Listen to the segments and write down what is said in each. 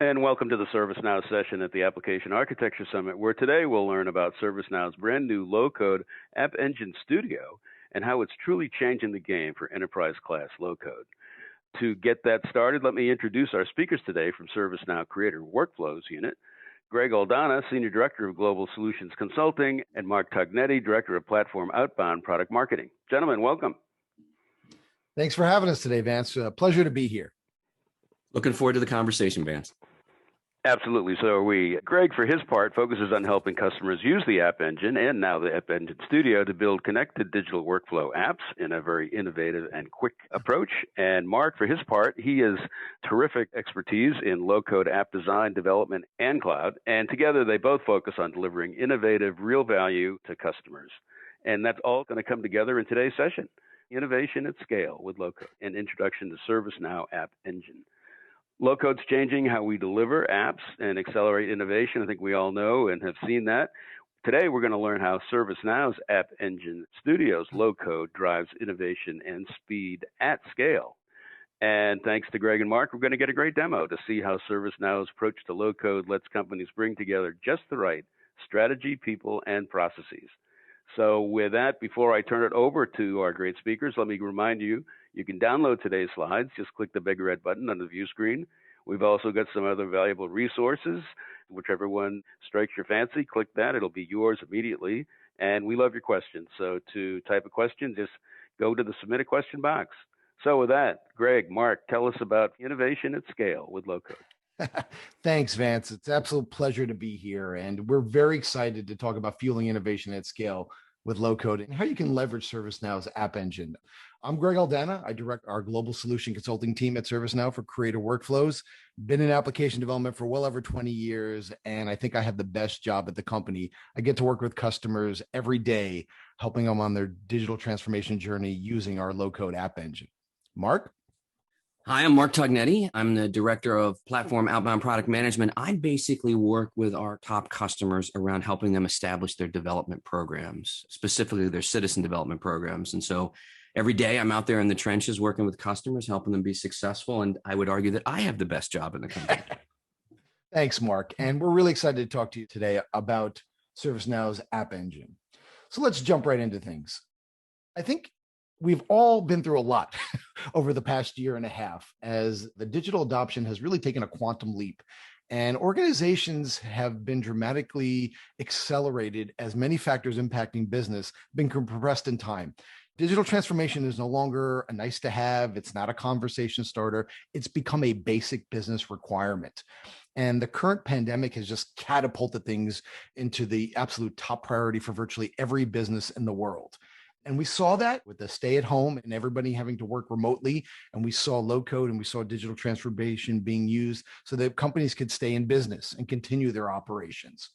And welcome to the ServiceNow session at the Application Architecture Summit, where today we'll learn about ServiceNow's brand new low-code App Engine Studio and how it's truly changing the game for enterprise-class low-code. To get that started, let me introduce our speakers today from ServiceNow Creator Workflows Unit. Gregg, Aldana, Senior Director of Global Solutions Consulting, and Mark Tognetti, Director of Platform Outbound Product Marketing. Gentlemen, welcome. Thanks for having us today, Vance. Pleasure to be here. Looking forward to the conversation, Vance. Absolutely. So are we. Gregg, for his part, focuses on helping customers use the App Engine and now the App Engine Studio to build connected digital workflow apps in a very innovative and quick approach. And Mark, for his part, he has terrific expertise in low-code app design, development, and cloud. And together, they both focus on delivering innovative, real value to customers. And that's all going to come together in today's session. Innovation at scale with low-code, an introduction to ServiceNow App Engine. Low-code's changing how we deliver apps and accelerate innovation. I think we all know and have seen that. Today, we're going to learn how ServiceNow's App Engine Studio's low-code drives innovation and speed at scale. And thanks to Gregg and Mark, we're going to get a great demo to see how ServiceNow's approach to low-code lets companies bring together just the right strategy, people, and processes. So with that, before I turn it over to our great speakers, let me remind you, you can download today's slides. Just click the big red button on the view screen. We've also got some other valuable resources. Whichever one strikes your fancy, click that. It'll be yours immediately. And we love your questions. So to type a question, just go to the submit a question box. So with that, Gregg, Mark, tell us about innovation at scale with low-code. Thanks, Vance. It's an absolute pleasure to be here. And we're very excited to talk about fueling innovation at scale with low-code and how you can leverage ServiceNow's App Engine. I'm Gregg Aldana. I direct our global solution consulting team at ServiceNow for Creator Workflows. Been in application development for well over 20 years, and I think I have the best job at the company. I get to work with customers every day, helping them on their digital transformation journey using our low-code App Engine. Mark? Hi, I'm Mark Tognetti. I'm the Director of Platform Outbound Product Management. I basically work with our top customers around helping them establish their development programs, specifically their citizen development programs. And so every day I'm out there in the trenches working with customers, helping them be successful. And I would argue that I have the best job in the company. Thanks, Mark. And we're really excited to talk to you today about ServiceNow's App Engine. So let's jump right into things. I think we've all been through a lot over the past year and a half as the digital adoption has really taken a quantum leap. And organizations have been dramatically accelerated as many factors impacting business have been compressed in time. Digital transformation is no longer a nice to have. It's not a conversation starter. It's become a basic business requirement. And the current pandemic has just catapulted things into the absolute top priority for virtually every business in the world. And we saw that with the stay at home and everybody having to work remotely. And we saw low code and we saw digital transformation being used so that companies could stay in business and continue their operations.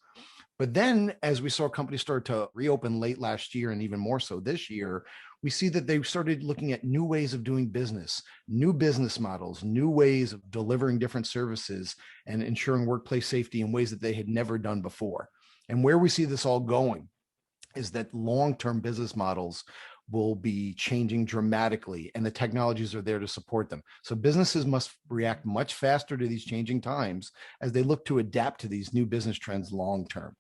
But then as we saw companies start to reopen late last year and even more so this year, we see that they started looking at new ways of doing business, new business models, new ways of delivering different services and ensuring workplace safety in ways that they had never done before. And where we see this all going is that long-term business models will be changing dramatically and the technologies are there to support them. So businesses must react much faster to these changing times as they look to adapt to these new business trends long-term.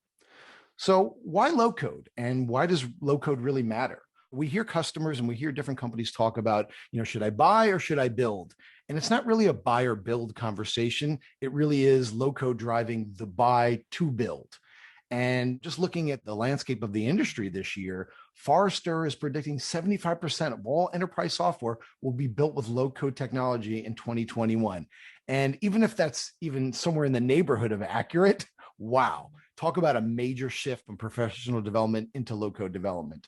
So why low code and why does low code really matter? We hear customers and we hear different companies talk about, should I buy or should I build? And it's not really a buy or build conversation. It really is low code driving the buy to build. And just looking at the landscape of the industry this year, Forrester is predicting 75% of all enterprise software will be built with low-code technology in 2021. And even if that's even somewhere in the neighborhood of accurate, wow, talk about a major shift from professional development into low-code development.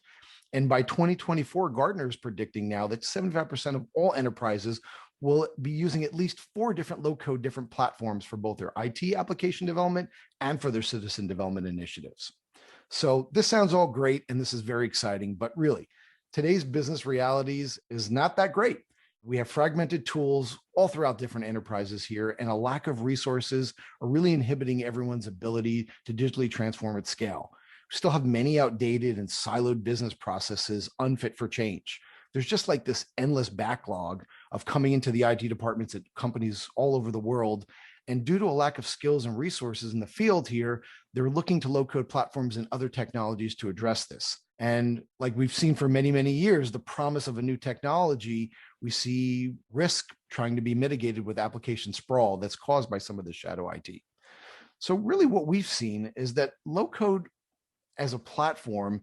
And by 2024, Gartner is predicting now that 75% of all enterprises will be using at least 4 different low-code different platforms for both their IT application development and for their citizen development initiatives. So this sounds all great, and this is very exciting, but really, today's business realities is not that great. We have fragmented tools all throughout different enterprises here, and a lack of resources are really inhibiting everyone's ability to digitally transform at scale. We still have many outdated and siloed business processes unfit for change. There's just like this endless backlog of coming into the IT departments at companies all over the world And due to a lack of skills and resources in the field here, they're looking to low-code platforms and other technologies to address this. And like we've seen for many, many years, the promise of a new technology, we see risk trying to be mitigated with application sprawl that's caused by some of the shadow IT. So really what we've seen is that low-code as a platform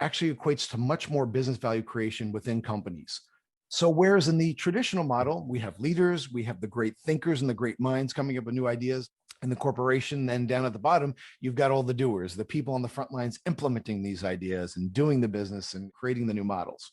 actually equates to much more business value creation within companies. So whereas in the traditional model, we have leaders, we have the great thinkers and the great minds coming up with new ideas in the corporation, then down at the bottom, you've got all the doers, the people on the front lines implementing these ideas and doing the business and creating the new models.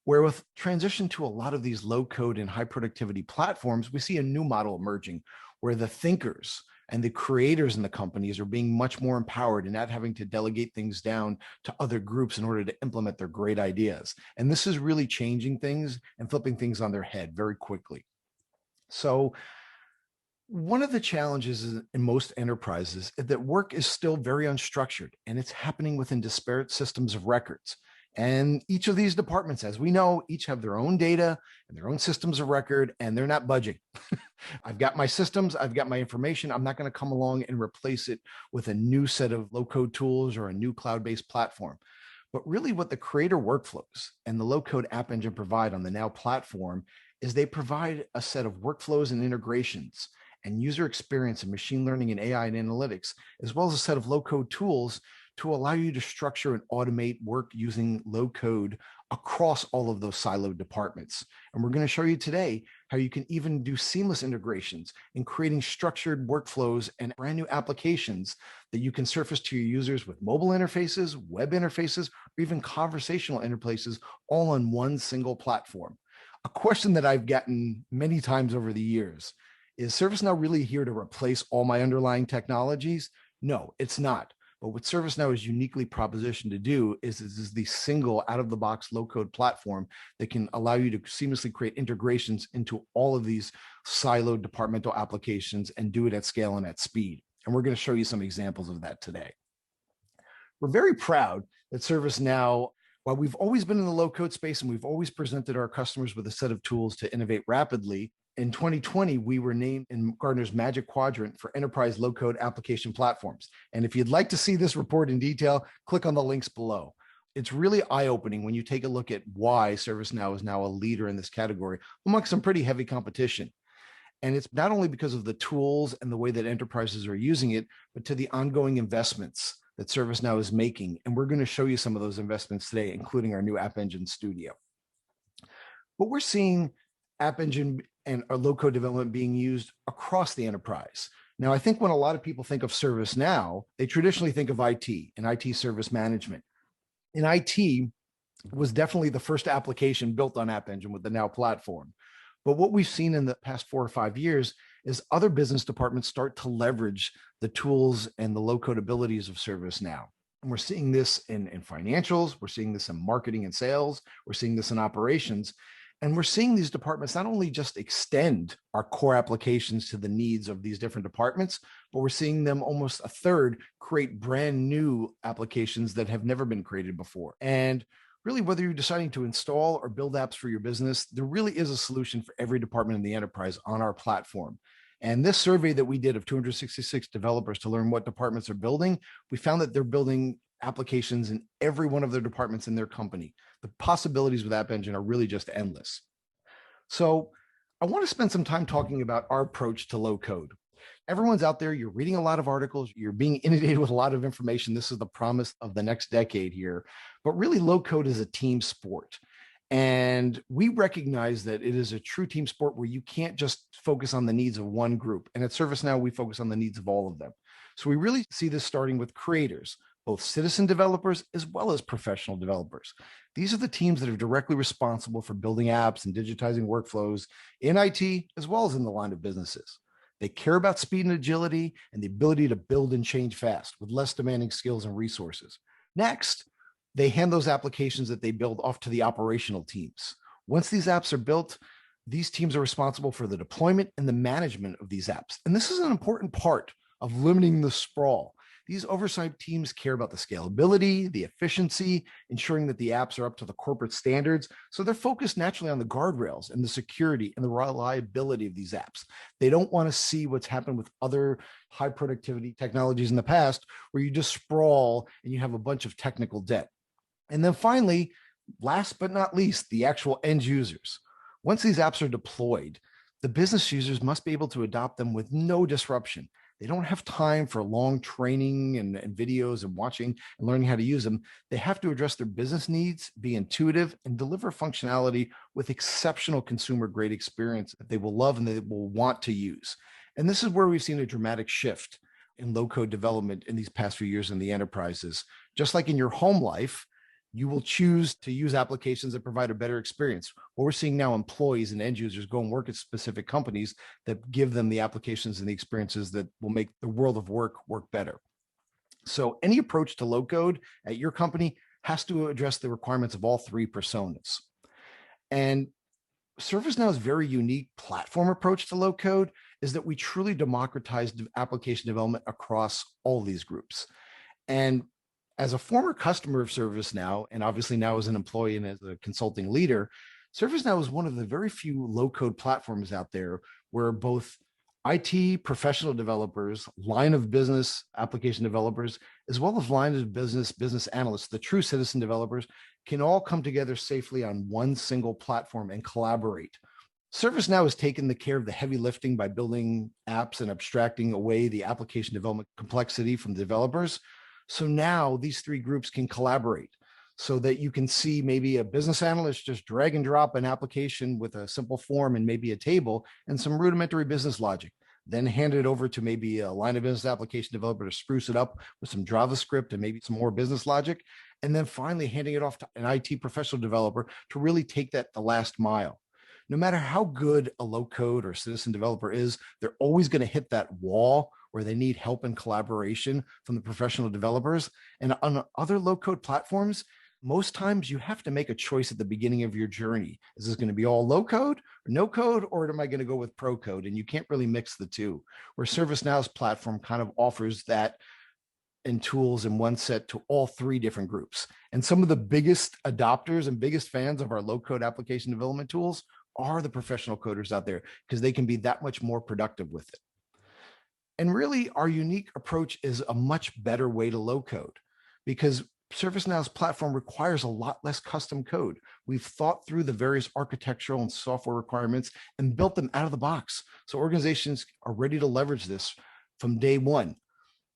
Where with transition to a lot of these low code and high productivity platforms, we see a new model emerging where the thinkers and the creators in the companies are being much more empowered and not having to delegate things down to other groups in order to implement their great ideas. And this is really changing things and flipping things on their head very quickly. So one of the challenges in most enterprises is that work is still very unstructured and it's happening within disparate systems of records. And each of these departments, as we know, each have their own data and their own systems of record, and they're not budging. I've got my systems, I've got my information. I'm not going to come along and replace it with a new set of low-code tools or a new cloud-based platform. But really what the creator workflows and the low-code app engine provide on the Now platform is they provide a set of workflows and integrations and user experience and machine learning and AI and analytics, as well as a set of low-code tools to allow you to structure and automate work using low code across all of those siloed departments. And we're going to show you today how you can even do seamless integrations in creating structured workflows and brand new applications that you can surface to your users with mobile interfaces, web interfaces, or even conversational interfaces all on one single platform. A question that I've gotten many times over the years is ServiceNow really here to replace all my underlying technologies? No, it's not. But what ServiceNow is uniquely propositioned to do is the single out-of-the-box low-code platform that can allow you to seamlessly create integrations into all of these siloed departmental applications and do it at scale and at speed. And we're going to show you some examples of that today. We're very proud that ServiceNow, while we've always been in the low-code space and we've always presented our customers with a set of tools to innovate rapidly, in 2020, we were named in Gartner's Magic Quadrant for Enterprise Low-Code Application Platforms. And if you'd like to see this report in detail, click on the links below. It's really eye-opening when you take a look at why ServiceNow is now a leader in this category amongst some pretty heavy competition. And it's not only because of the tools and the way that enterprises are using it, but to the ongoing investments that ServiceNow is making. And we're going to show you some of those investments today, including our new App Engine Studio. But we're seeing App Engine and our low-code development being used across the enterprise. Now, I think when a lot of people think of ServiceNow, they traditionally think of IT and IT service management. And IT was definitely the first application built on App Engine with the Now platform. But what we've seen in the past 4 or 5 years is other business departments start to leverage the tools and the low-code abilities of ServiceNow. And we're seeing this in financials, we're seeing this in marketing and sales, we're seeing this in operations. And we're seeing these departments not only just extend our core applications to the needs of these different departments, but we're seeing them almost a third create brand new applications that have never been created before. And really, whether you're deciding to install or build apps for your business, there really is a solution for every department in the enterprise on our platform. And this survey that we did of 266 developers to learn what departments are building, we found that they're building applications in every one of their departments in their company. The possibilities with App Engine are really just endless. So I want to spend some time talking about our approach to low code. Everyone's out there, you're reading a lot of articles, you're being inundated with a lot of information. This is the promise of the next decade here. But really, low code is a team sport. And we recognize that it is a true team sport where you can't just focus on the needs of one group. And at ServiceNow, we focus on the needs of all of them. So we really see this starting with creators, both citizen developers as well as professional developers. These are the teams that are directly responsible for building apps and digitizing workflows in IT as well as in the line of businesses. They care about speed and agility and the ability to build and change fast with less demanding skills and resources. Next, they hand those applications that they build off to the operational teams. Once these apps are built, these teams are responsible for the deployment and the management of these apps. And this is an important part of limiting the sprawl. these oversight teams care about the scalability, the efficiency, ensuring that the apps are up to the corporate standards. So they're focused naturally on the guardrails and the security and the reliability of these apps. They don't want to see what's happened with other high productivity technologies in the past, where you just sprawl and you have a bunch of technical debt. And then finally, last but not least, the actual end users. Once these apps are deployed, the business users must be able to adopt them with no disruption. They don't have time for long training and videos and watching and learning how to use them. They have to address their business needs, be intuitive, and deliver functionality with exceptional consumer-grade experience that they will love and they will want to use. And this is where we've seen a dramatic shift in low-code development in these past few years in the enterprises. Just like in your home life, you will choose to use applications that provide a better experience. What we're seeing now, employees and end users go and work at specific companies that give them the applications and the experiences that will make the world of work better. So any approach to low code at your company has to address the requirements of all three personas. And ServiceNow's very unique platform approach to low code is that we truly democratize application development across all these groups. And as a former customer of ServiceNow, and obviously now as an employee and as a consulting leader, ServiceNow is one of the very few low-code platforms out there where both IT professional developers, line of business application developers, as well as line of business analysts, the true citizen developers, can all come together safely on one single platform and collaborate. ServiceNow has taken the care of the heavy lifting by building apps and abstracting away the application development complexity from developers. So now these three groups can collaborate so that you can see maybe a business analyst just drag and drop an application with a simple form and maybe a table and some rudimentary business logic, then hand it over to maybe a line of business application developer to spruce it up with some JavaScript and maybe some more business logic. And then finally handing it off to an IT professional developer to really take that the last mile. No matter how good a low code or citizen developer is, they're always going to hit that wall where they need help and collaboration from the professional developers. And on other low code platforms, most times you have to make a choice at the beginning of your journey. Is this going to be all low code or no code, or am I going to go with pro code? And you can't really mix the two, where ServiceNow's platform kind of offers that and tools in one set to all three different groups. And some of the biggest adopters and biggest fans of our low code application development tools are the professional coders out there, because they can be that much more productive with it. And really, our unique approach is a much better way to low code, because ServiceNow's platform requires a lot less custom code. We've thought through the various architectural and software requirements and built them out of the box, so organizations are ready to leverage this from day one.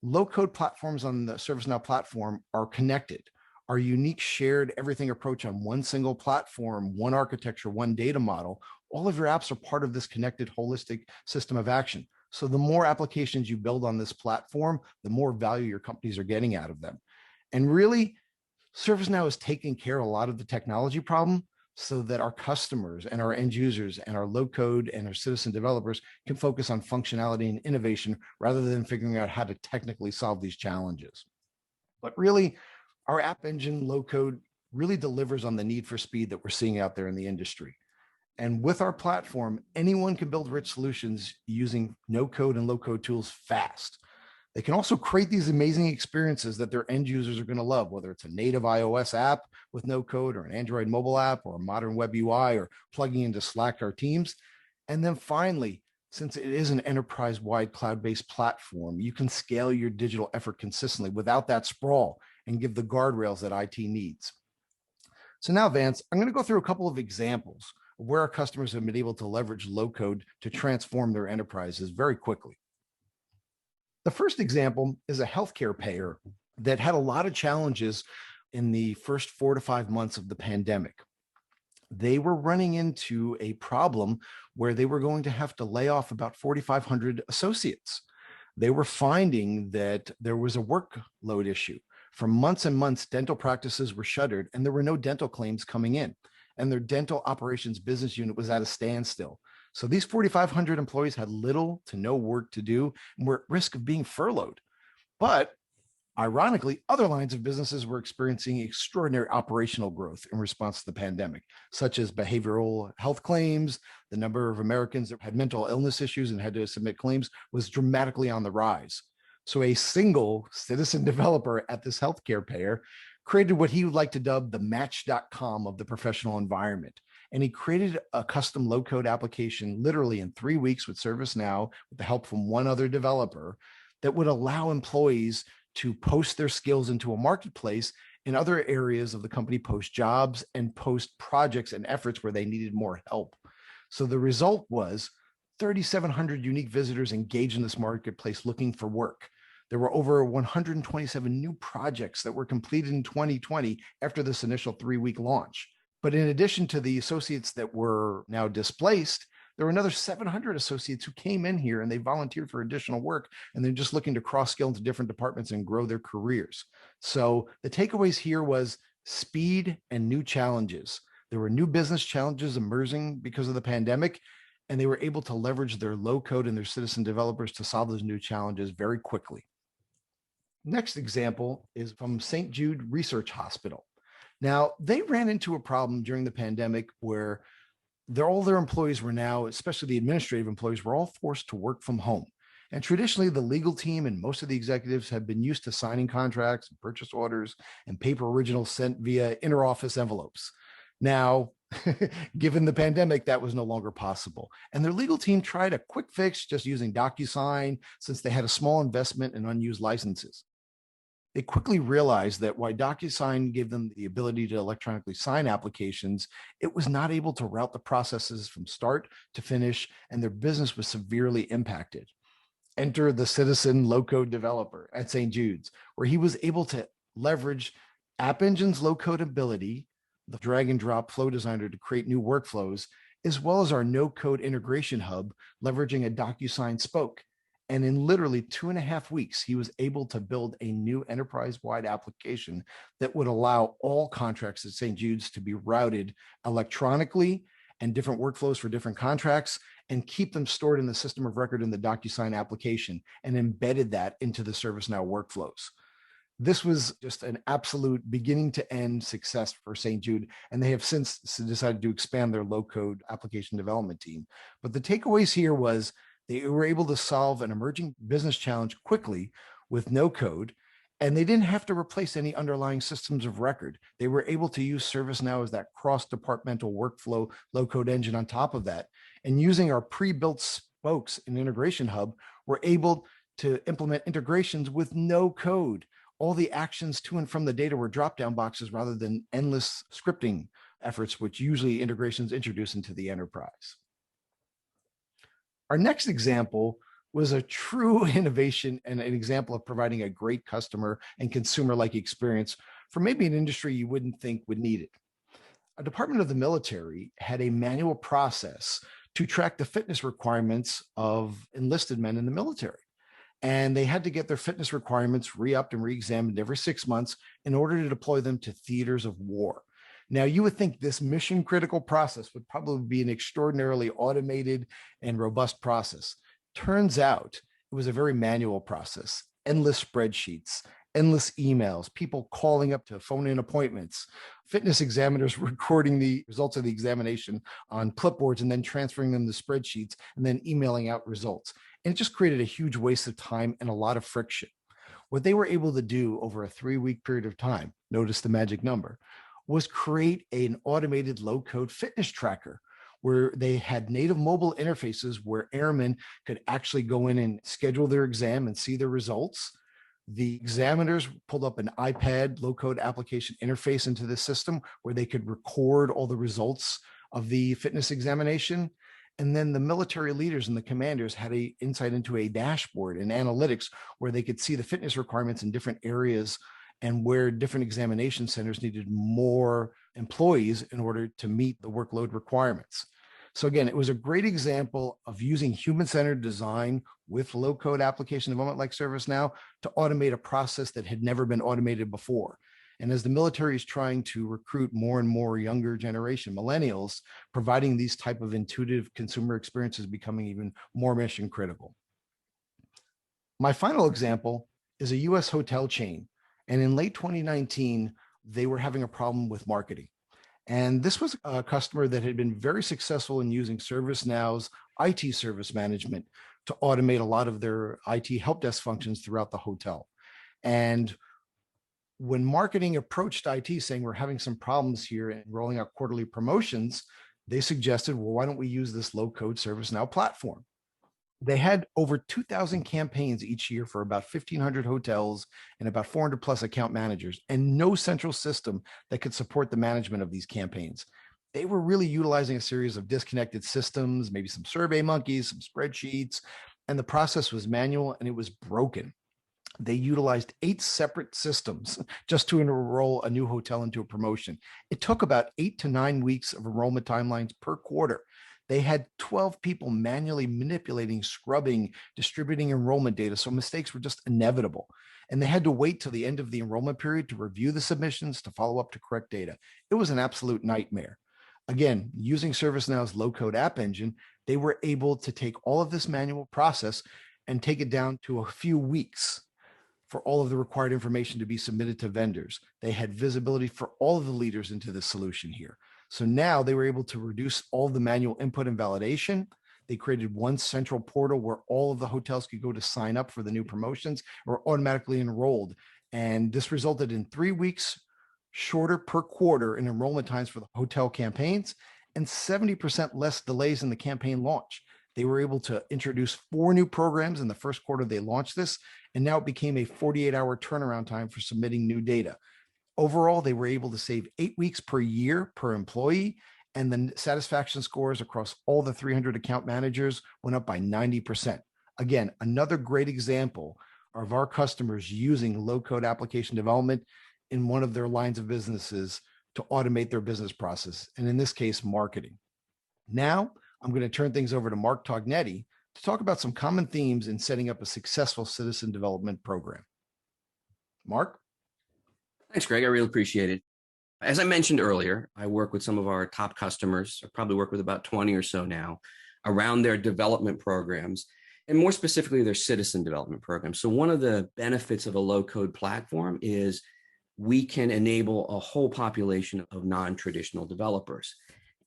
Low code platforms on the ServiceNow platform are connected. Our unique shared everything approach on one single platform, one architecture, one data model, all of your apps are part of this connected holistic system of action. So the more applications you build on this platform, the more value your companies are getting out of them. And really, ServiceNow is taking care of a lot of the technology problem so that our customers and our end users and our low code and our citizen developers can focus on functionality and innovation rather than figuring out how to technically solve these challenges. But really, our App Engine low code really delivers on the need for speed that we're seeing out there in the industry. And with our platform, anyone can build rich solutions using no code and low code tools fast. They can also create these amazing experiences that their end users are going to love, whether it's a native iOS app with no code or an Android mobile app or a modern web UI or plugging into Slack or Teams. And then finally, since it is an enterprise-wide cloud-based platform, you can scale your digital effort consistently without that sprawl and give the guardrails that IT needs. So now, Vance, I'm going to go through a couple of examples of where our customers have been able to leverage low code to transform their enterprises very quickly. The first example is a healthcare payer that had a lot of challenges in the first 4 to 5 months of the pandemic. They were running into a problem where they were going to have to lay off about 4,500 associates. They were finding that there was a workload issue. For months and months, dental practices were shuttered and there were no dental claims coming in. And their dental operations business unit was at a standstill. So these 4,500 employees had little to no work to do and were at risk of being furloughed. But ironically, other lines of businesses were experiencing extraordinary operational growth in response to the pandemic, such as behavioral health claims. The number of Americans that had mental illness issues and had to submit claims was dramatically on the rise. So a single citizen developer at this healthcare payer created what he would like to dub the match.com of the professional environment. And he created a custom low-code application literally in 3 weeks with ServiceNow with the help from one other developer that would allow employees to post their skills into a marketplace in other areas of the company, post jobs and post projects and efforts where they needed more help. So the result was 3,700 unique visitors engaged in this marketplace looking for work. There were over 127 new projects that were completed in 2020 after this initial 3-week launch. But in addition to the associates that were now displaced, there were another 700 associates who came in here and they volunteered for additional work, and they're just looking to cross-skill into different departments and grow their careers. So the takeaways here was speed and new challenges. There were new business challenges emerging because of the pandemic, and they were able to leverage their low code and their citizen developers to solve those new challenges very quickly. Next example is from St Jude Research Hospital. Now, they ran into a problem during the pandemic where all their employees were now, especially the administrative employees, were all forced to work from home. And traditionally, the legal team and most of the executives have been used to signing contracts, and purchase orders, and paper originals sent via interoffice envelopes. Now, given the pandemic, that was no longer possible. And their legal team tried a quick fix just using DocuSign since they had a small investment in unused licenses. They quickly realized that while DocuSign gave them the ability to electronically sign applications, it was not able to route the processes from start to finish, and their business was severely impacted. Enter the citizen low-code developer at St. Jude's, where he was able to leverage App Engine's low-code ability, the drag and drop flow designer to create new workflows, as well as our no-code integration hub, leveraging a DocuSign spoke. And in literally 2.5 weeks, he was able to build a new enterprise-wide application that would allow all contracts at St. Jude's to be routed electronically and different workflows for different contracts, and keep them stored in the system of record in the DocuSign application, and embedded that into the ServiceNow workflows. This was just an absolute beginning to end success for St. Jude, and they have since decided to expand their low-code application development team. But the takeaways here was they were able to solve an emerging business challenge quickly with no code, and they didn't have to replace any underlying systems of record. They were able to use ServiceNow as that cross-departmental workflow low-code engine on top of that. And using our pre-built spokes in Integration Hub, we're able to implement integrations with no code. All the actions to and from the data were drop-down boxes rather than endless scripting efforts, which usually integrations introduce into the enterprise. Our next example was a true innovation and an example of providing a great customer and consumer-like experience for maybe an industry you wouldn't think would need it. A department of the military had a manual process to track the fitness requirements of enlisted men in the military. And they had to get their fitness requirements re-upped and re-examined every 6 months in order to deploy them to theaters of war. Now, you would think this mission critical process would probably be an extraordinarily automated and robust process. Turns out it was a very manual process, endless spreadsheets, endless emails, people calling up to phone in appointments, fitness examiners recording the results of the examination on clipboards and then transferring them to spreadsheets and then emailing out results. And it just created a huge waste of time and a lot of friction. What they were able to do over a 3-week period of time, notice the magic number, was create an automated low-code fitness tracker where they had native mobile interfaces where airmen could actually go in and schedule their exam and see their results. The examiners pulled up an iPad low-code application interface into the system where they could record all the results of the fitness examination. And then the military leaders and the commanders had an insight into a dashboard and analytics where they could see the fitness requirements in different areas and where different examination centers needed more employees in order to meet the workload requirements. So again, it was a great example of using human-centered design with low-code application development like ServiceNow to automate a process that had never been automated before. And as the military is trying to recruit more and more younger generation, millennials, providing these type of intuitive consumer experiences is becoming even more mission critical. My final example is a US hotel chain. And in late 2019, they were having a problem with marketing. And this was a customer that had been very successful in using ServiceNow's IT service management to automate a lot of their IT help desk functions throughout the hotel. And when marketing approached IT saying we're having some problems here and rolling out quarterly promotions, they suggested, well, why don't we use this low-code ServiceNow platform? They had over 2,000 campaigns each year for about 1,500 hotels and about 400 plus account managers, and no central system that could support the management of these campaigns. They were really utilizing a series of disconnected systems, maybe some survey monkeys, some spreadsheets, and the process was manual and it was broken. They utilized 8 separate systems just to enroll a new hotel into a promotion. It took about 8 to 9 weeks of enrollment timelines per quarter. They had 12 people manually manipulating, scrubbing, distributing enrollment data, so mistakes were just inevitable. And they had to wait till the end of the enrollment period to review the submissions, to follow up to correct data. It was an absolute nightmare. Again, using ServiceNow's low-code app engine, they were able to take all of this manual process and take it down to a few weeks for all of the required information to be submitted to vendors. They had visibility for all of the leaders into the solution here. So now they were able to reduce all the manual input and validation. They created one central portal where all of the hotels could go to sign up for the new promotions or automatically enrolled. And this resulted in 3 weeks shorter per quarter in enrollment times for the hotel campaigns and 70% less delays in the campaign launch. They were able to introduce 4 new programs in the first quarter they launched this, and now it became a 48-hour turnaround time for submitting new data. Overall, they were able to save 8 weeks per year per employee, and the satisfaction scores across all the 300 account managers went up by 90%. Again, another great example of our customers using low-code application development in one of their lines of businesses to automate their business process, and in this case, marketing. Now, I'm going to turn things over to Mark Tognetti to talk about some common themes in setting up a successful citizen development program. Mark? Thanks, Greg. I really appreciate it. As I mentioned earlier, I work with some of our top customers. I probably work with about 20 or so now around their development programs, and more specifically, their citizen development programs. So one of the benefits of a low-code platform is we can enable a whole population of non-traditional developers.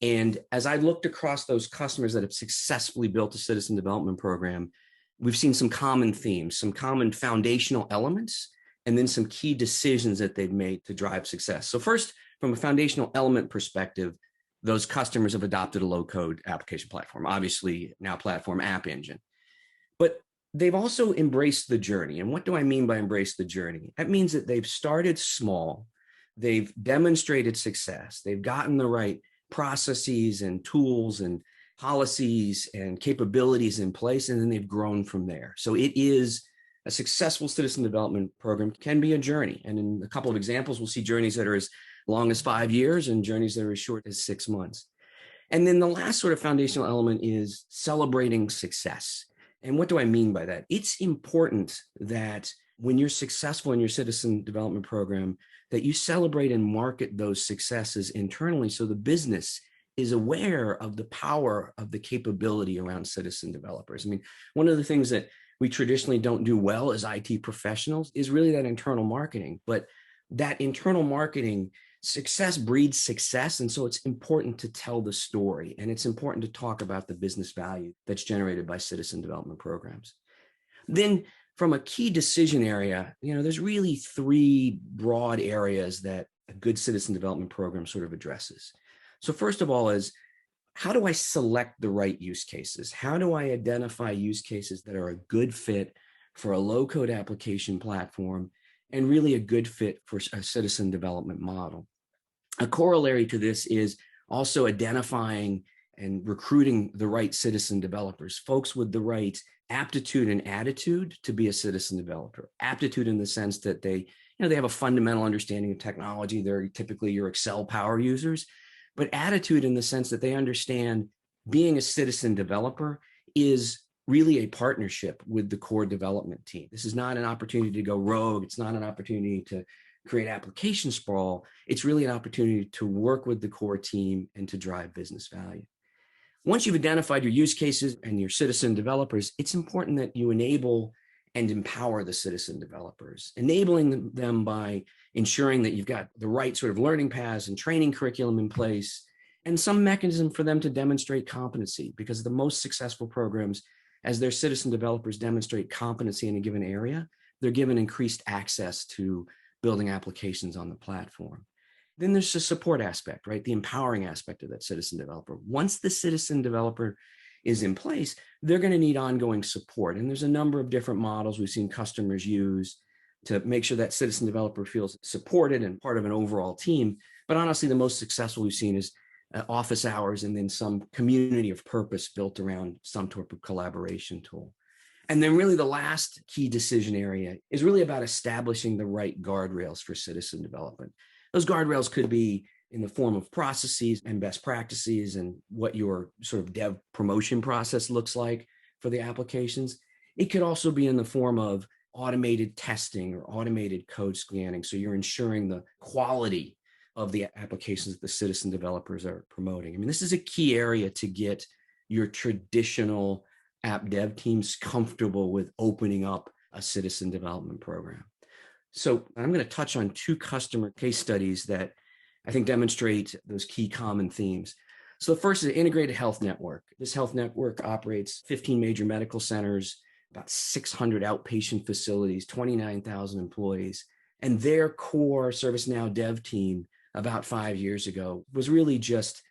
And as I looked across those customers that have successfully built a citizen development program, we've seen some common themes, some common foundational elements, and then some key decisions that they've made to drive success. So first, from a foundational element perspective, those customers have adopted a low-code application platform, obviously now platform App Engine. But they've also embraced the journey. And what do I mean by embrace the journey? That means that they've started small, they've demonstrated success, they've gotten the right processes and tools and policies and capabilities in place, and then they've grown from there. So it is a successful citizen development program can be a journey. And in a couple of examples, we'll see journeys that are as long as 5 years and journeys that are as short as 6 months. And then the last sort of foundational element is celebrating success. And what do I mean by that? It's important that when you're successful in your citizen development program, that you celebrate and market those successes internally so the business is aware of the power of the capability around citizen developers. I mean, one of the things that we traditionally don't do well as IT professionals is really that internal marketing. But that internal marketing, success breeds success. And so it's important to tell the story, and it's important to talk about the business value that's generated by citizen development programs. Then from a key decision area, there's really 3 broad areas that a good citizen development program sort of addresses. So first of all is, how do I select the right use cases? How do I identify use cases that are a good fit for a low-code application platform and really a good fit for a citizen development model? A corollary to this is also identifying and recruiting the right citizen developers, folks with the right aptitude and attitude to be a citizen developer. Aptitude in the sense that they have a fundamental understanding of technology. They're typically your Excel power users, but attitude in the sense that they understand being a citizen developer is really a partnership with the core development team. This is not an opportunity to go rogue. It's not an opportunity to create application sprawl. It's really an opportunity to work with the core team and to drive business value. Once you've identified your use cases and your citizen developers, it's important that you enable and empower the citizen developers, enabling them by ensuring that you've got the right sort of learning paths and training curriculum in place and some mechanism for them to demonstrate competency, because the most successful programs as their citizen developers demonstrate competency in a given area, they're given increased access to building applications on the platform. Then there's the support aspect, right? The empowering aspect of that citizen developer. Once the citizen developer is in place, they're going to need ongoing support. And there's a number of different models we've seen customers use to make sure that citizen developer feels supported and part of an overall team. But honestly, the most successful we've seen is office hours and then some community of purpose built around some type of collaboration tool. And then really the last key decision area is really about establishing the right guardrails for citizen development. Those guardrails could be in the form of processes and best practices and what your sort of dev promotion process looks like for the applications. It could also be in the form of automated testing or automated code scanning. So you're ensuring the quality of the applications that the citizen developers are promoting. I mean, this is a key area to get your traditional app dev teams comfortable with opening up a citizen development program. So I'm going to touch on two customer case studies that I think demonstrate those key common themes. So the first is an integrated health network. This health network operates 15 major medical centers, about 600 outpatient facilities, 29,000 employees. And their core ServiceNow dev team about 5 years ago was really just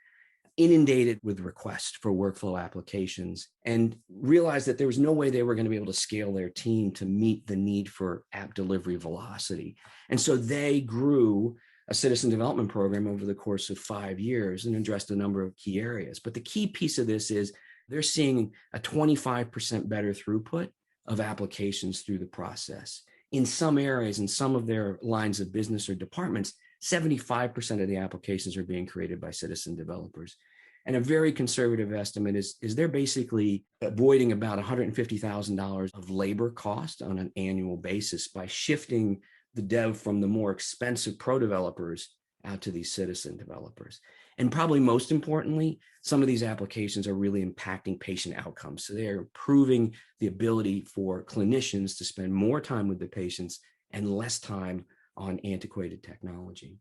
inundated with requests for workflow applications and realized that there was no way they were going to be able to scale their team to meet the need for app delivery velocity. And so they grew a citizen development program over the course of 5 years and addressed a number of key areas. But the key piece of this is they're seeing a 25% better throughput of applications through the process. In some areas, in some of their lines of business or departments, 75% of the applications are being created by citizen developers. And a very conservative estimate is they're basically avoiding about $150,000 of labor cost on an annual basis by shifting the dev from the more expensive pro developers out to these citizen developers. And probably most importantly, some of these applications are really impacting patient outcomes. So they're improving the ability for clinicians to spend more time with the patients and less time on antiquated technology.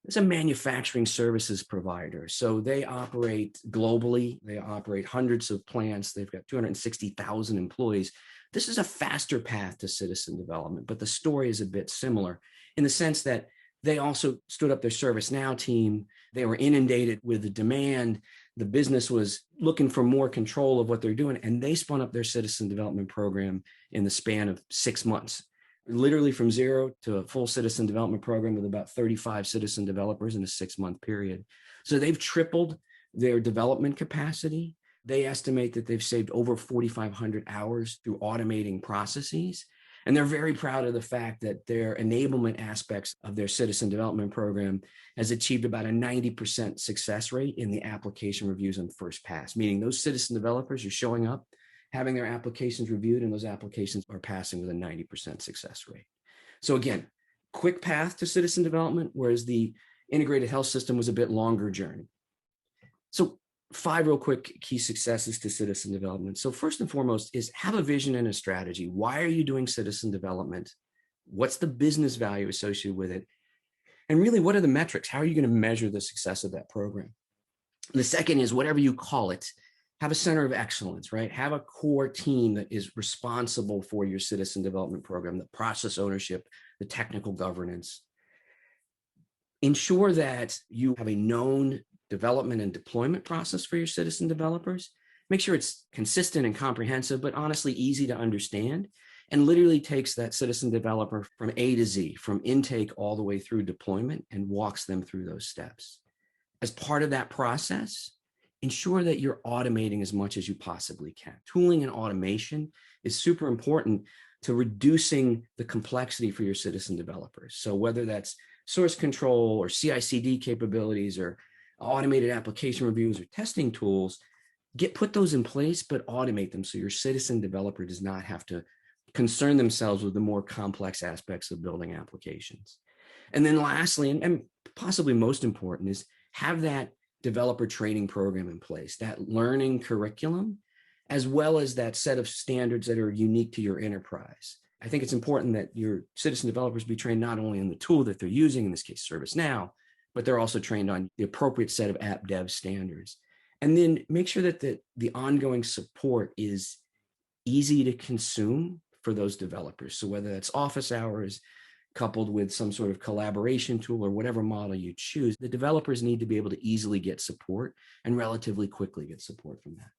It's a manufacturing services provider. So they operate globally. They operate hundreds of plants. They've got 260,000 employees. This is a faster path to citizen development, but the story is a bit similar in the sense that they also stood up their ServiceNow team. They were inundated with the demand. The business was looking for more control of what they're doing, and they spun up their citizen development program in the span of 6 months. Literally from zero to a full citizen development program with about 35 citizen developers in a 6-month period. So they've tripled their development capacity. They estimate that they've saved over 4,500 hours through automating processes. And they're very proud of the fact that their enablement aspects of their citizen development program has achieved about a 90% success rate in the application reviews on first pass, meaning those citizen developers are showing up, having their applications reviewed, and those applications are passing with a 90% success rate. So again, quick path to citizen development, whereas the integrated health system was a bit longer journey. So 5 real quick key successes to citizen development. So first and foremost is have a vision and a strategy. Why are you doing citizen development? What's the business value associated with it? And really, what are the metrics? How are you going to measure the success of that program? The second is whatever you call it, have a center of excellence, right? Have a core team that is responsible for your citizen development program, the process ownership, the technical governance. Ensure that you have a known development and deployment process for your citizen developers. Make sure it's consistent and comprehensive, but honestly easy to understand, and literally takes that citizen developer from A to Z, from intake all the way through deployment, and walks them through those steps. As part of that process, ensure that you're automating as much as you possibly can. Tooling and automation is super important to reducing the complexity for your citizen developers. So whether that's source control or CI/CD capabilities or automated application reviews or testing tools, put those in place, but automate them so your citizen developer does not have to concern themselves with the more complex aspects of building applications. And then lastly, and possibly most important, is have that developer training program in place, that learning curriculum, as well as that set of standards that are unique to your enterprise. I think it's important that your citizen developers be trained not only on the tool that they're using, in this case, ServiceNow, but they're also trained on the appropriate set of app dev standards. And then make sure that the ongoing support is easy to consume for those developers. So whether that's office hours coupled with some sort of collaboration tool or whatever model you choose, the developers need to be able to easily get support and relatively quickly get support from that.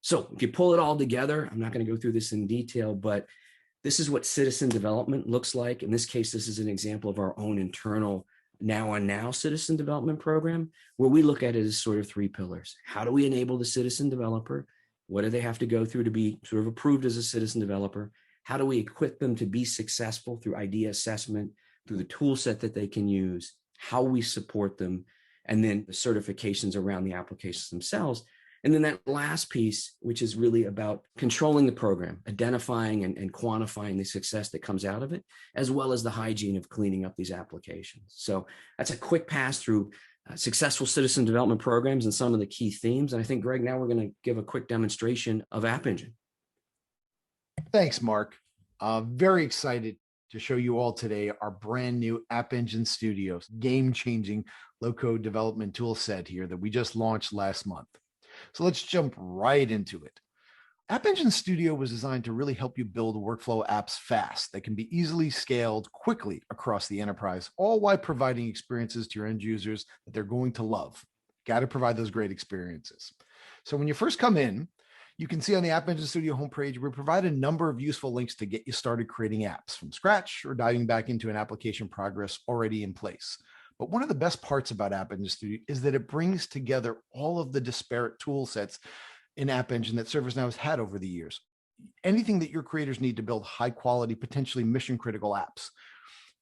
So if you pull it all together, I'm not going to go through this in detail, but this is what citizen development looks like. In this case, this is an example of our own internal Now on Now citizen development program, where we look at it as sort of three pillars. How do we enable the citizen developer? What do they have to go through to be sort of approved as a citizen developer? How do we equip them to be successful through idea assessment, through the tool set that they can use, how we support them, and then the certifications around the applications themselves. And then that last piece, which is really about controlling the program, identifying and quantifying the success that comes out of it, as well as the hygiene of cleaning up these applications. So that's a quick pass through successful citizen development programs and some of the key themes. And I think, Greg, now we're going to give a quick demonstration of App Engine. Thanks, Mark. Very excited to show you all today our brand new App Engine Studios, game-changing low-code development tool set here that we just launched last month. So let's jump right into it. App Engine Studio was designed to really help you build workflow apps fast that can be easily scaled quickly across the enterprise, all while providing experiences to your end users that they're going to love. Got to provide those great experiences. So when you first come in, you can see on the App Engine Studio homepage, we provide a number of useful links to get you started creating apps from scratch or diving back into an application progress already in place. But one of the best parts about App Engine Studio is that it brings together all of the disparate tool sets in App Engine that ServiceNow has had over the years. Anything that your creators need to build high quality, potentially mission critical apps.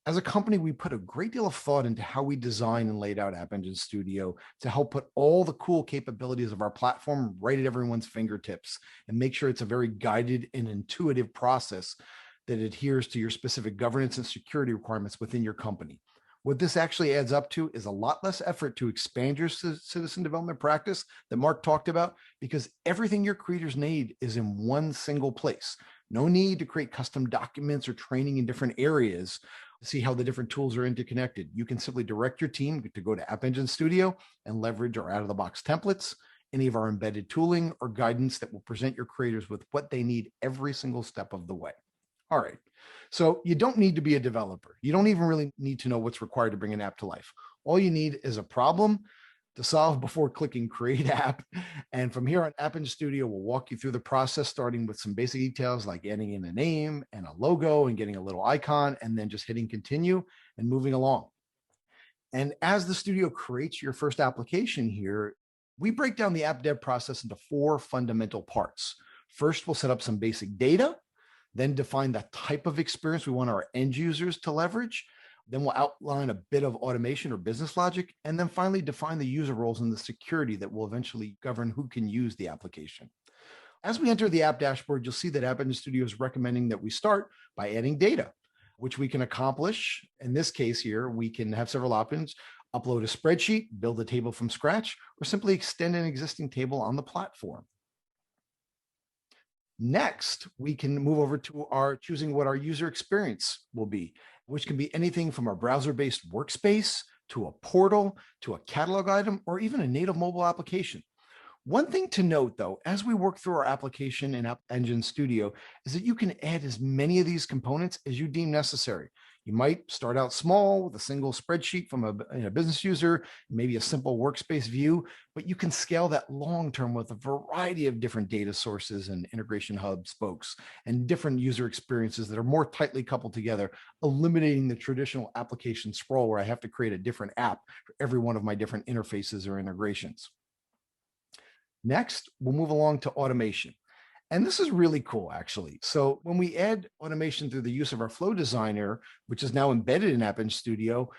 As a company, we put a great deal of thought into how we design and laid out App Engine Studio to help put all the cool capabilities of our platform right at everyone's fingertips and make sure it's a very guided and intuitive process that adheres to your specific governance and security requirements within your company. What this actually adds up to is a lot less effort to expand your citizen development practice that Mark talked about, because everything your creators need is in one single place. No need to create custom documents or training in different areas to see how the different tools are interconnected. You can simply direct your team to go to App Engine Studio and leverage our out-of-the-box templates, any of our embedded tooling or guidance that will present your creators with what they need every single step of the way. All right. So you don't need to be a developer. You don't even really need to know what's required to bring an app to life. All you need is a problem to solve before clicking Create App. And from here on, App Engine Studio will walk you through the process, starting with some basic details like adding in a name and a logo and getting a little icon, and then just hitting continue and moving along. And as the studio creates your first application here, we break down the app dev process into 4 fundamental parts. First, we'll set up some basic data, then define the type of experience we want our end users to leverage. Then we'll outline a bit of automation or business logic, and then finally define the user roles and the security that will eventually govern who can use the application. As we enter the app dashboard, you'll see that App Engine Studio is recommending that we start by adding data, which we can accomplish. In this case here, we can have several options: upload a spreadsheet, build a table from scratch, or simply extend an existing table on the platform. Next, we can move over to our choosing what our user experience will be, which can be anything from a browser-based workspace to a portal to a catalog item or even a native mobile application. One thing to note, though, as we work through our application in App Engine Studio, is that you can add as many of these components as you deem necessary. You might start out small with a single spreadsheet from a business user, maybe a simple workspace view, but you can scale that long-term with a variety of different data sources and integration hub spokes and different user experiences that are more tightly coupled together, eliminating the traditional application sprawl where I have to create a different app for every one of my different interfaces or integrations. Next, we'll move along to automation. And this is really cool, actually. So when we add automation through the use of our Flow Designer, which is now embedded in App Engine Studio,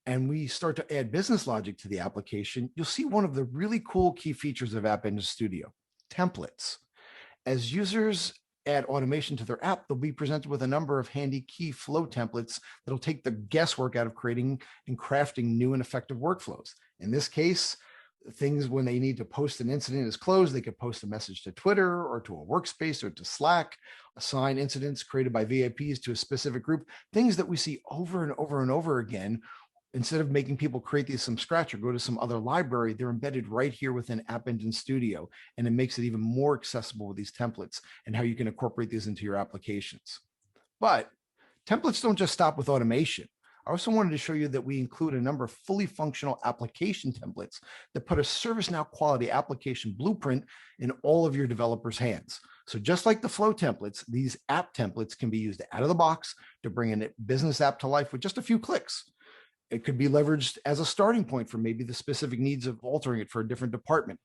and we start to add business logic to the application, you'll see one of the really cool key features of App Engine Studio: templates. As users add automation to their app, they'll be presented with a number of handy key flow templates that'll take the guesswork out of creating and crafting new and effective workflows. In this case, things when they need to post an incident is closed, they could post a message to Twitter or to a workspace or to Slack, assign incidents created by VIPs to a specific group, things that we see over and over and over again, instead of making people create these from scratch or go to some other library, they're embedded right here within App Engine Studio. And it makes it even more accessible with these templates and how you can incorporate these into your applications. But templates don't just stop with automation. I also wanted to show you that we include a number of fully functional application templates that put a ServiceNow quality application blueprint in all of your developers' hands. So just like the flow templates, these app templates can be used out of the box to bring a business app to life with just a few clicks. It could be leveraged as a starting point for maybe the specific needs of altering it for a different department.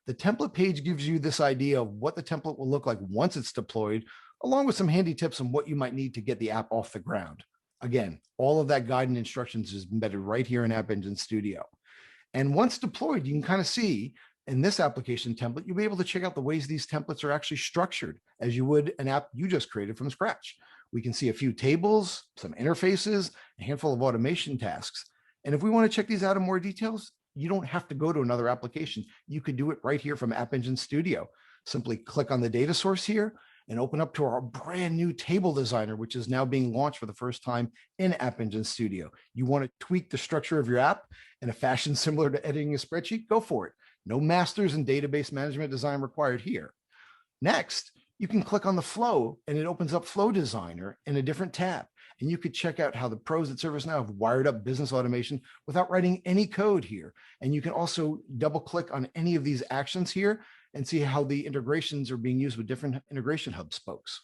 The template page gives you this idea of what the template will look like once it's deployed, along with some handy tips on what you might need to get the app off the ground. Again, all of that guide and instructions is embedded right here in App Engine Studio. And once deployed, you can kind of see in this application template, you'll be able to check out the ways these templates are actually structured as you would an app you just created from scratch. We can see a few tables, some interfaces, a handful of automation tasks. And if we want to check these out in more details, you don't have to go to another application. You could do it right here from App Engine Studio. Simply click on the data source here and open up to our brand new table designer, which is now being launched for the first time in App Engine Studio. You want to tweak the structure of your app in a fashion similar to editing a spreadsheet? Go for it. No masters in database management design required here. Next, you can click on the flow and it opens up Flow Designer in a different tab. And you could check out how the pros at ServiceNow have wired up business automation without writing any code here. And you can also double click on any of these actions here and see how the integrations are being used with different integration hub spokes.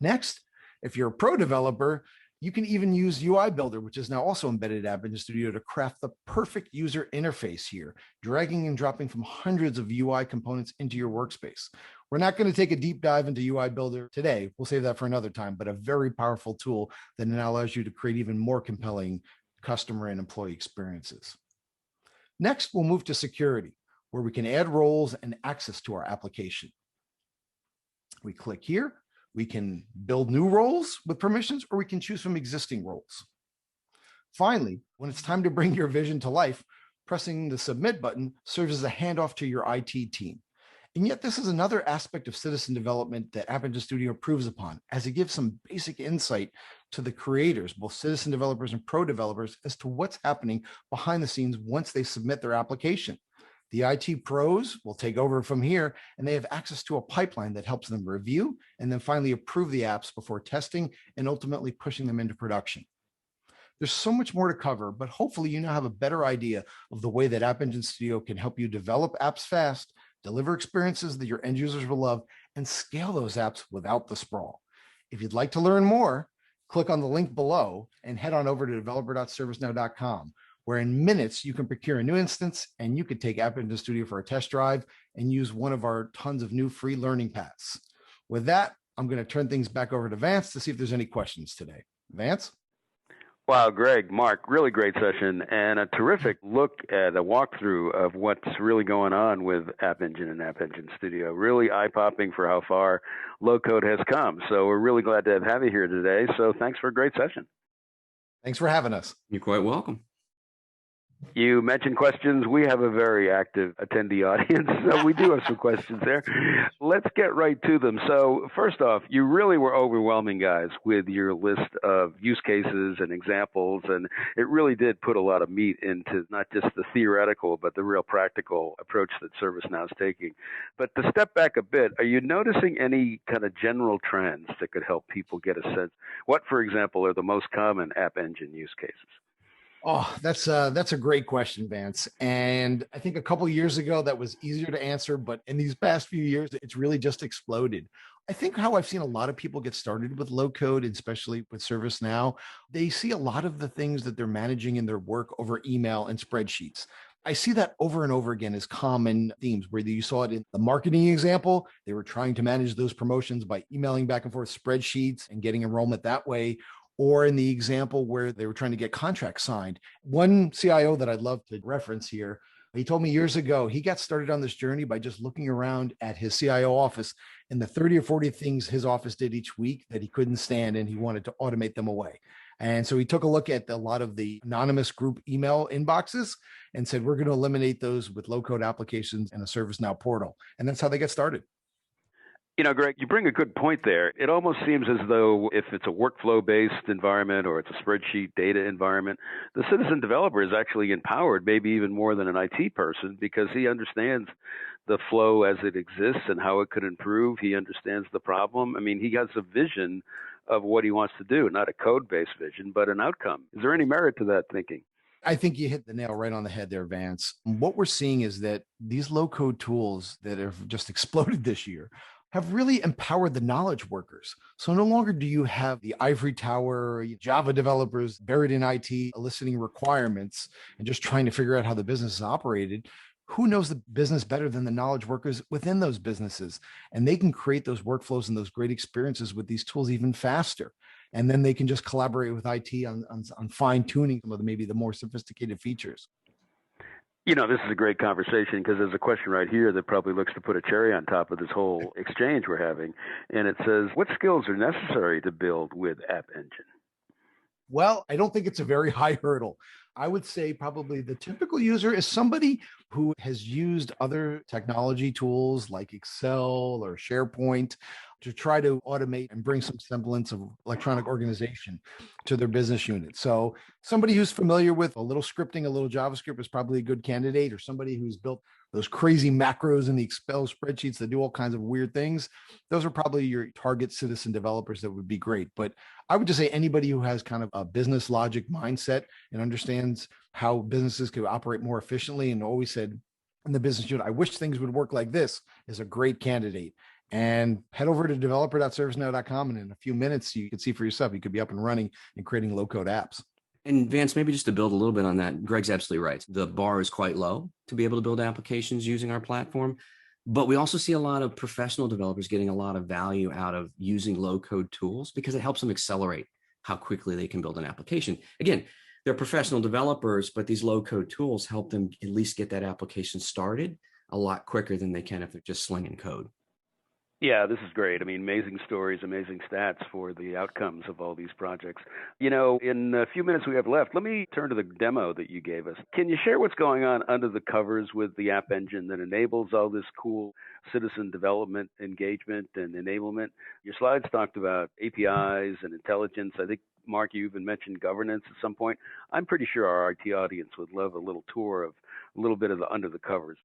Next, if you're a pro developer, you can even use UI Builder, which is now also embedded in App Engine Studio, to craft the perfect user interface here, dragging and dropping from hundreds of UI components into your workspace. We're not going to take a deep dive into UI Builder today. We'll save that for another time, but a very powerful tool that now allows you to create even more compelling customer and employee experiences. Next, we'll move to security, where we can add roles and access to our application. We click here. We can build new roles with permissions, or we can choose from existing roles. Finally, when it's time to bring your vision to life, pressing the submit button serves as a handoff to your IT team. And yet this is another aspect of citizen development that App Engine Studio improves upon, as it gives some basic insight to the creators, both citizen developers and pro developers, as to what's happening behind the scenes once they submit their application. The IT pros will take over from here, and they have access to a pipeline that helps them review and then finally approve the apps before testing and ultimately pushing them into production. There's so much more to cover, but hopefully you now have a better idea of the way that App Engine Studio can help you develop apps fast, deliver experiences that your end users will love, and scale those apps without the sprawl. If you'd like to learn more, click on the link below and head on over to developer.servicenow.com, where in minutes you can procure a new instance and you could take App Engine Studio for a test drive and use one of our tons of new free learning paths. With that, I'm going to turn things back over to Vance to see if there's any questions today. Vance? Wow, Greg, Mark, really great session and a terrific look at a walkthrough of what's really going on with App Engine and App Engine Studio. Really eye-popping for how far LowCode has come. So we're really glad to have you here today. So thanks for a great session. Thanks for having us. You're quite welcome. You mentioned questions. We have a very active attendee audience, so we do have some questions there. Let's get right to them. So first off, you really were overwhelming, guys, with your list of use cases and examples, and it really did put a lot of meat into not just the theoretical, but the real practical approach that ServiceNow is taking. But to step back a bit, are you noticing any kind of general trends that could help people get a sense? What, for example, are the most common App Engine use cases? Oh, that's a great question, Vance. And I think a couple of years ago that was easier to answer, but in these past few years, it's really just exploded. I think how I've seen a lot of people get started with low code, especially with ServiceNow, they see a lot of the things that they're managing in their work over email and spreadsheets. I see that over and over again as common themes, where you saw it in the marketing example. They were trying to manage those promotions by emailing back and forth spreadsheets and getting enrollment that way. Or in the example where they were trying to get contracts signed. One CIO that I'd love to reference here, he told me years ago, he got started on this journey by just looking around at his CIO office and the 30 or 40 things his office did each week that he couldn't stand, and he wanted to automate them away. And so he took a look at a lot of the anonymous group email inboxes and said, we're going to eliminate those with low-code applications and a ServiceNow portal. And that's how they get started. Greg, you bring a good point there. It almost seems as though if it's a workflow-based environment or it's a spreadsheet data environment, the citizen developer is actually empowered, maybe even more than an IT person, because he understands the flow as it exists and how it could improve. He understands the problem. I mean, he has a vision of what he wants to do, not a code-based vision, but an outcome. Is there any merit to that thinking? I think you hit the nail right on the head there, Vance. What we're seeing is that these low-code tools that have just exploded this year have really empowered the knowledge workers. So no longer do you have the ivory tower Java developers buried in IT eliciting requirements and just trying to figure out how the business is operated. Who knows the business better than the knowledge workers within those businesses? And they can create those workflows and those great experiences with these tools even faster. And then they can just collaborate with IT on fine tuning some of maybe the more sophisticated features. This is a great conversation because there's a question right here that probably looks to put a cherry on top of this whole exchange we're having. And it says, what skills are necessary to build with App Engine? Well, I don't think it's a very high hurdle. I would say probably the typical user is somebody who has used other technology tools like Excel or SharePoint to try to automate and bring some semblance of electronic organization to their business unit. So somebody who's familiar with a little scripting, a little JavaScript is probably a good candidate, or somebody who's built those crazy macros in the Excel spreadsheets that do all kinds of weird things. Those are probably your target citizen developers that would be great. But I would just say anybody who has kind of a business logic mindset and understands how businesses can operate more efficiently and always said in the business unit, I wish things would work like this, is a great candidate. And head over to developer.servicenow.com. And in a few minutes, you can see for yourself, you could be up and running and creating low-code apps. And Vance, maybe just to build a little bit on that, Greg's absolutely right. The bar is quite low to be able to build applications using our platform. But we also see a lot of professional developers getting a lot of value out of using low-code tools because it helps them accelerate how quickly they can build an application. Again, they're professional developers, but these low-code tools help them at least get that application started a lot quicker than they can if they're just slinging code. Yeah, this is great. I mean, amazing stories, amazing stats for the outcomes of all these projects. In a few minutes we have left, let me turn to the demo that you gave us. Can you share what's going on under the covers with the App Engine that enables all this cool citizen development, engagement, and enablement? Your slides talked about APIs and intelligence. I think, Mark, you even mentioned governance at some point. I'm pretty sure our IT audience would love a little tour of a little bit of the under the covers.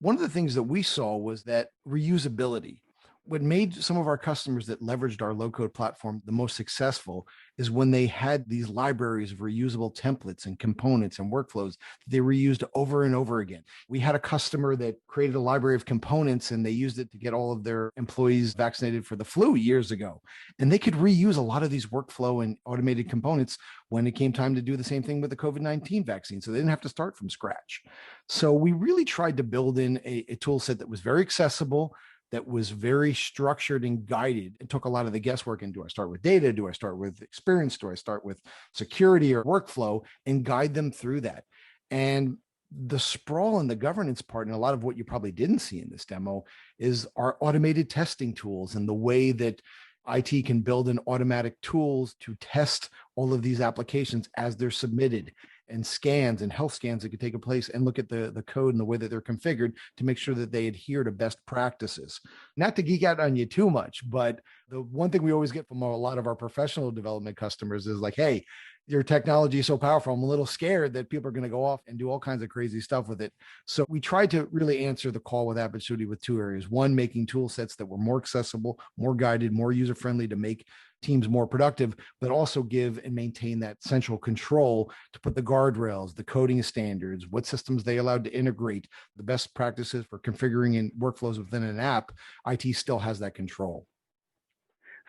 One of the things that we saw was that reusability. What made some of our customers that leveraged our low-code platform the most successful is when they had these libraries of reusable templates and components and workflows that they reused over and over again. We had a customer that created a library of components and they used it to get all of their employees vaccinated for the flu years ago. And they could reuse a lot of these workflow and automated components when it came time to do the same thing with the COVID-19 vaccine. So they didn't have to start from scratch. So we really tried to build in a tool set that was very accessible, that was very structured and guided, and took a lot of the guesswork in. Do I start with data? Do I start with experience? Do I start with security or workflow, and guide them through that? And the sprawl and the governance part, and a lot of what you probably didn't see in this demo, is our automated testing tools and the way that IT can build in automatic tools to test all of these applications as they're submitted, and scans and health scans that could take place, and look at the code and the way that they're configured to make sure that they adhere to best practices. Not to geek out on you too much, but the one thing we always get from a lot of our professional development customers is like, hey, your technology is so powerful, I'm a little scared that people are going to go off and do all kinds of crazy stuff with it. So we tried to really answer the call with App Engine with two areas. One, making tool sets that were more accessible, more guided, more user-friendly to make teams more productive, but also give and maintain that central control to put the guardrails, the coding standards, what systems they allowed to integrate, the best practices for configuring in workflows within an app. IT still has that control.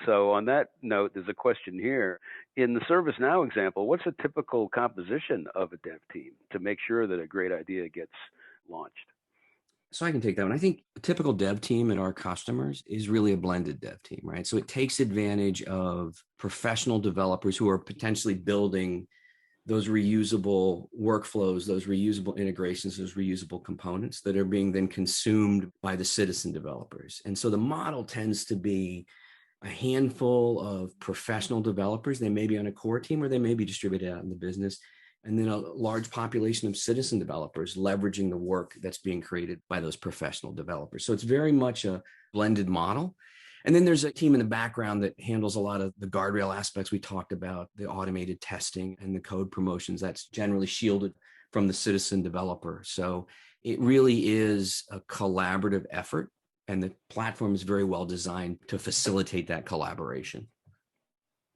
So on that note, there's a question here. In the ServiceNow example, what's a typical composition of a dev team to make sure that a great idea gets launched? So I can take that one. I think a typical dev team at our customers is really a blended dev team, right? So it takes advantage of professional developers who are potentially building those reusable workflows, those reusable integrations, those reusable components that are being then consumed by the citizen developers. And so the model tends to be a handful of professional developers. They may be on a core team or they may be distributed out in the business, and then a large population of citizen developers leveraging the work that's being created by those professional developers. So it's very much a blended model. And then there's a team in the background that handles a lot of the guardrail aspects we talked about, the automated testing and the code promotions that's generally shielded from the citizen developer. So it really is a collaborative effort, and the platform is very well designed to facilitate that collaboration.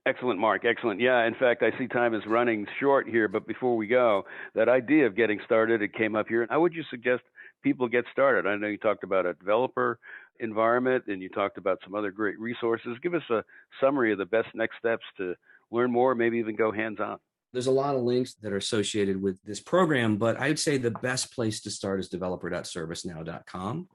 Excellent, Mark. Excellent. Yeah, in fact, I see time is running short here, but before we go, that idea of getting started, it came up here. How would you suggest people get started? I know you talked about a developer environment and you talked about some other great resources. Give us a summary of the best next steps to learn more, maybe even go hands-on. There's a lot of links that are associated with this program, but I'd say the best place to start is developer.servicenow.com,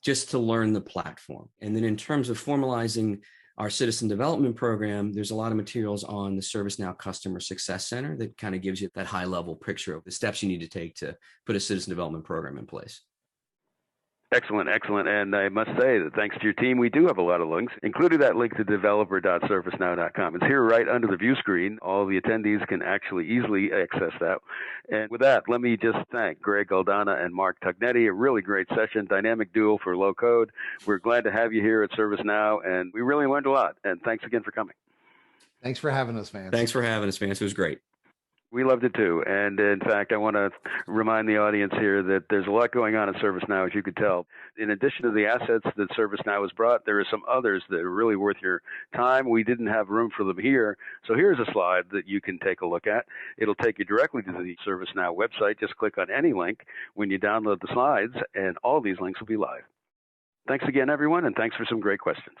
just to learn the platform. And then in terms of formalizing our citizen development program, there's a lot of materials on the ServiceNow Customer Success Center that kind of gives you that high-level picture of the steps you need to take to put a citizen development program in place. Excellent, excellent. And I must say that thanks to your team, we do have a lot of links, including that link to developer.servicenow.com. It's here right under the view screen. All the attendees can actually easily access that. And with that, let me just thank Gregg, Aldana, and Mark Tognetti. A really great session, dynamic duo for LowCode. We're glad to have you here at ServiceNow, and we really learned a lot. And thanks again for coming. Thanks for having us, Vance. Thanks for having us, Vance. It was great. We loved it too. And in fact, I want to remind the audience here that there's a lot going on at ServiceNow, as you could tell. In addition to the assets that ServiceNow has brought, there are some others that are really worth your time. We didn't have room for them here. So here's a slide that you can take a look at. It'll take you directly to the ServiceNow website. Just click on any link when you download the slides, and all these links will be live. Thanks again, everyone, and thanks for some great questions.